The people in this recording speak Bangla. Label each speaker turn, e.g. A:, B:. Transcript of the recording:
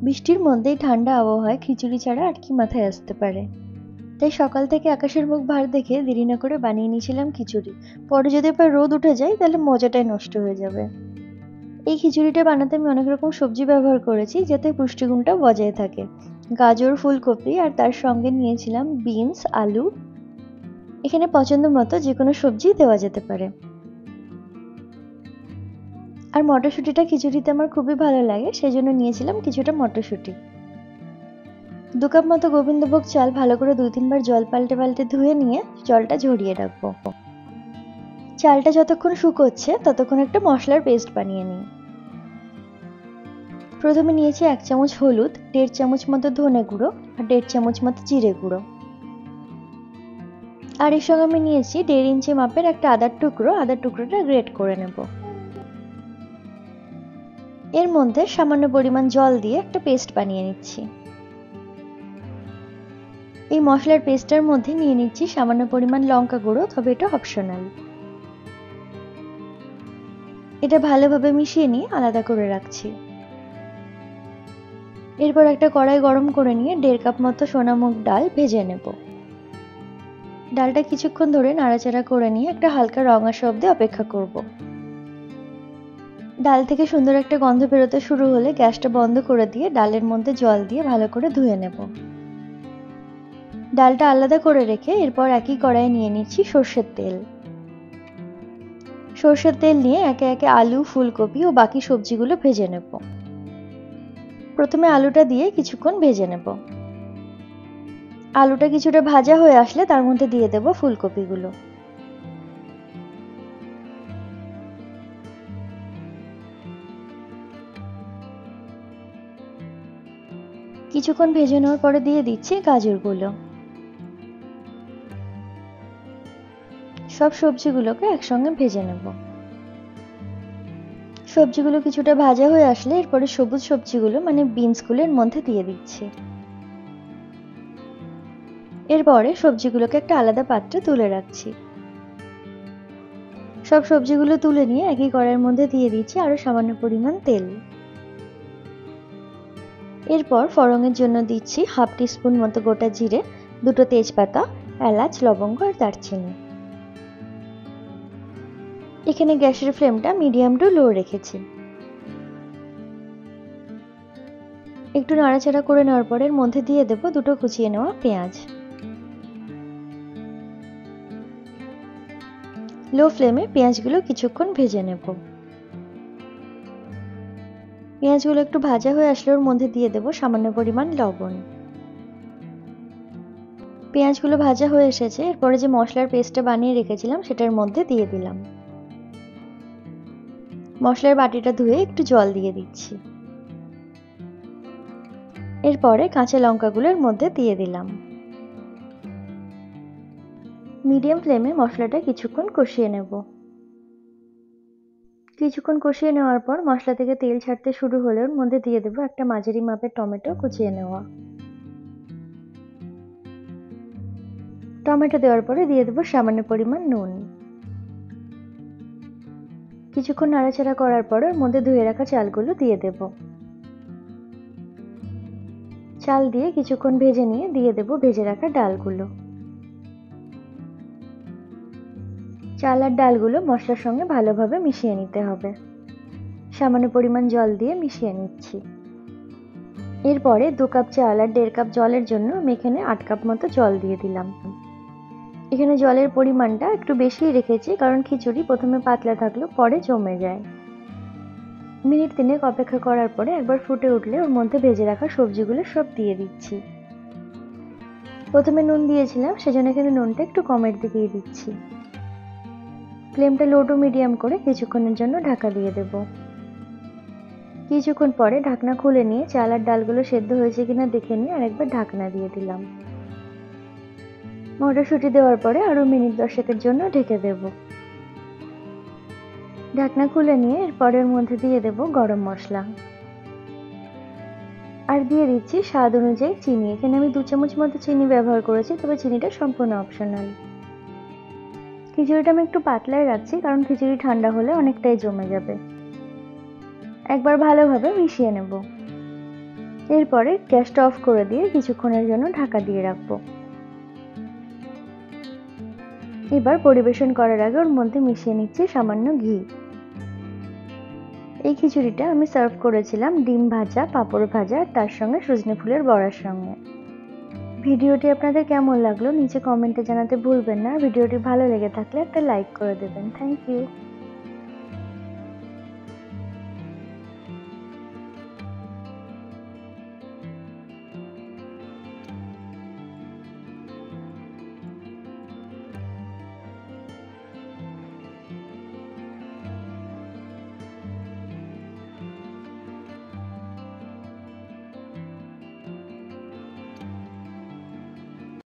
A: বৃষ্টির মধ্যেই ঠান্ডা আবহাওয়ায় খিচুড়ি ছাড়া আর কি মাথায় আসতে পারে। তাই সকাল থেকে আকাশের মুখ ভার দেখে দেরি না করে বানিয়ে নিয়েছিলাম খিচুড়ি। পরে যদি আবার রোদ উঠে যায় তাহলে মজাটাই নষ্ট হয়ে যাবে। এই খিচুড়িটা বানাতে আমি অনেক রকম সবজি ব্যবহার করেছি যাতে পুষ্টিগুণটা বজায় থাকে। গাজর, ফুলকপি আর তার সঙ্গে নিয়েছিলাম বিনস, আলু। এখানে পছন্দ মতো যে কোনো সবজি দেওয়া যেতে পারে। আর মটরশুঁটিটা খিচুড়িতে আমার খুবই ভালো লাগে, সেই জন্য নিয়েছিলাম কিছুটা মটরশুঁটি। 2 কাপ মতো গোবিন্দভোগ চাল ভালো করে 2-3 বার জল পাল্টে পাল্টে ধুয়ে নিয়ে জলটা ঝরিয়ে রাখবো। চালটা যতক্ষণ শুকোচ্ছে ততক্ষণ একটা মশলার পেস্ট বানিয়ে নিই। প্রথমে নিয়েছি 1 চামচ হলুদ, 1.5 চামচ মতো ধনে গুঁড়ো আর 1.5 চামচ মতো জিরে গুঁড়ো। আর এর সঙ্গে আমি নিয়েছি 1.5 ইঞ্চি মাপের একটা আদার টুকরো। আদার টুকরোটা গ্রেট করে নেব। এর মধ্যে সামান্য পরিমাণ জল দিয়ে একটা পেস্ট বানিয়ে নিচ্ছি। এই মশলার পেস্টের মধ্যে নিয়ে নিচ্ছি সামান্য পরিমাণ লঙ্কা গুঁড়ো, তবে এটা অপশনাল। এটা ভালোভাবে মিশিয়ে নিয়ে আলাদা করে রাখছি। এরপর একটা কড়াই গরম করে নিয়ে 1.5 কাপ মতো সোনা মুগ ডাল ভেজে নেব। ডালটা কিছুক্ষণ ধরে নাড়াচাড়া করে নিয়ে একটা হালকা রং আসা অবধি অপেক্ষা করব। ডাল থেকে সুন্দর একটা গন্ধ বেরোতে শুরু হলে গ্যাসটা বন্ধ করে দিয়ে ডালের মধ্যে জল দিয়ে ভালো করে ধুয়ে নেব। ডালটা আলাদা করে রেখে এরপর একই কড়াইয়ে নিয়ে নিচ্ছি সর্ষের তেল। সর্ষের তেল নিয়ে একে একে আলু, ফুলকপি ও বাকি সবজিগুলো ভেজে নেব। প্রথমে আলুটা দিয়ে কিছুক্ষণ ভেজে নেব। আলুটা কিছুটা ভাজা হয়ে আসলে তার মধ্যে দিয়ে দেব ফুলকপিগুলো। কিছুক্ষণ ভেজে নেওয়ার পরে দিয়ে দিচ্ছি গাজরগুলো। সব সবজিগুলোকে একসঙ্গে ভেজে নেব। সবজিগুলো কিছুটা ভাজা হয়ে আসলে এরপরে সবুজ সবজিগুলো মানে বিনসগুলো এর মধ্যে দিয়ে দিচ্ছি। এরপরে সবজিগুলোকে একটা আলাদা পাত্রে তুলে রাখছি। সব সবজিগুলো তুলে নিয়ে একই কড়াইয়ের মধ্যে দিয়ে দিচ্ছি আরো সামান্য পরিমাণ তেল। এরপর ফোড়নের জন্য দিচ্ছি 1/2 টিস্পুন মতো গোটা জিরে, 2টো তেজপাতা, এলাচ, লবঙ্গ আর দারচিনি। এখানে গ্যাসের ফ্লেমটা মিডিয়াম টু লো রেখেছি। একটু নাড়াচাড়া করে নেওয়ার পর এর মধ্যে দিয়ে দেব 2টো কুচিয়ে নেওয়া পেঁয়াজ। লো ফ্লেমে পেঁয়াজগুলো কিছুক্ষণ ভেজে নেব। পেঁয়াজগুলো একটু ভাজা হয়ে আসলে ওর মধ্যে দিয়ে দেব সামান্য পরিমাণ লবণ। পেঁয়াজগুলো ভাজা হয়ে এসেছে, এরপরে যে মশলার পেস্টটা বানিয়ে রেখেছিলাম সেটার মধ্যে দিয়ে দিলাম। মশলার বাটিটা ধুয়ে একটু জল দিয়ে দিচ্ছি। এরপরে কাঁচা লঙ্কাগুলোর মধ্যে দিয়ে দিলাম। মিডিয়াম ফ্লেমে মশলাটা কিছুক্ষণ কষিয়ে নেব। কিছুক্ষণ কষিয়ে নেওয়ার পর মশলা থেকে তেল ছাড়তে শুরু হলে ওর মধ্যে দিয়ে দেবো একটা মাঝারি মাপের টমেটো কুচিয়ে নেওয়া। টমেটো দেওয়ার পরে দিয়ে দেবো সামান্য পরিমাণ নুন। কিছুক্ষণ নাড়াচাড়া করার পর ওর মধ্যে ধুয়ে রাখা চালগুলো দিয়ে দেব। চাল দিয়ে কিছুক্ষণ ভেজে নিয়ে দিয়ে দেব ভেজে রাখা ডালগুলো। চাল আর ডালগুলো মশলার সঙ্গে ভালোভাবে মিশিয়ে নিতে হবে। সামান্য পরিমাণ জল দিয়ে মিশিয়ে নিচ্ছি। এরপরে 2 কাপ চাল আর 1.5 কাপ জলের জন্য আমি এখানে 8 কাপ মতো জল দিয়ে দিলাম। এখানে জলের পরিমাণটা একটু বেশিই রেখেছি কারণ খিচুড়ি প্রথমে পাতলা থাকলেও পরে জমে যায়। মিনিট 3 অপেক্ষা করার পরে একবার ফুটে উঠলে ওর মধ্যে ভেজে রাখা সবজিগুলো সব দিয়ে দিচ্ছি। প্রথমে নুন দিয়েছিলাম, সেজন্য এখানে নুনটা একটু কমের দিকেই দিচ্ছি। ফ্লেমটা লো টু মিডিয়াম করে কিছুক্ষণের জন্য ঢাকা দিয়ে দেব। কিছুক্ষণ পরে ঢাকনা খুলে নিয়ে চাল আর ডালগুলো সেদ্ধ হয়েছে কিনা দেখে নিয়ে আরেকবার ঢাকনা দিয়ে দিলাম। মটরশুঁটি দেওয়ার পরে আরো মিনিট 10 জন্য ঢেকে দেব। ঢাকনা খুলে নিয়ে এরপরের মধ্যে দিয়ে দেব গরম মশলা আর দিয়ে দিচ্ছি স্বাদ অনুযায়ী চিনি। এখানে আমি 2 চামচ মতো চিনি ব্যবহার করেছি, তবে চিনিটা সম্পূর্ণ অপশনাল। খিচুড়িটা আমি একটু পাতলাই রাখছি কারণ খিচুড়ি ঠান্ডা হলে অনেকটাই জমে যাবে। একবার ভালোভাবে মিশিয়ে নেব। এরপরে গ্যাসটা অফ করে দিয়ে কিছুক্ষণের জন্য ঢাকা দিয়ে রাখবো। এবার পরিবেশন করার আগে ওর মধ্যে মিশিয়ে নিচ্ছি সামান্য ঘি। এই খিচুড়িটা আমি সার্ভ করেছিলাম ডিম ভাজা, পাঁপড় ভাজা, তার সঙ্গে সজনে ফুলের বড়ার সঙ্গে। ভিডিওটি আপনাদের কেমন লাগলো নিচে কমেন্টে জানাতে ভুলবেন না। ভিডিওটি ভালো লেগে থাকলে একটা লাইক করে দেবেন। Thank you.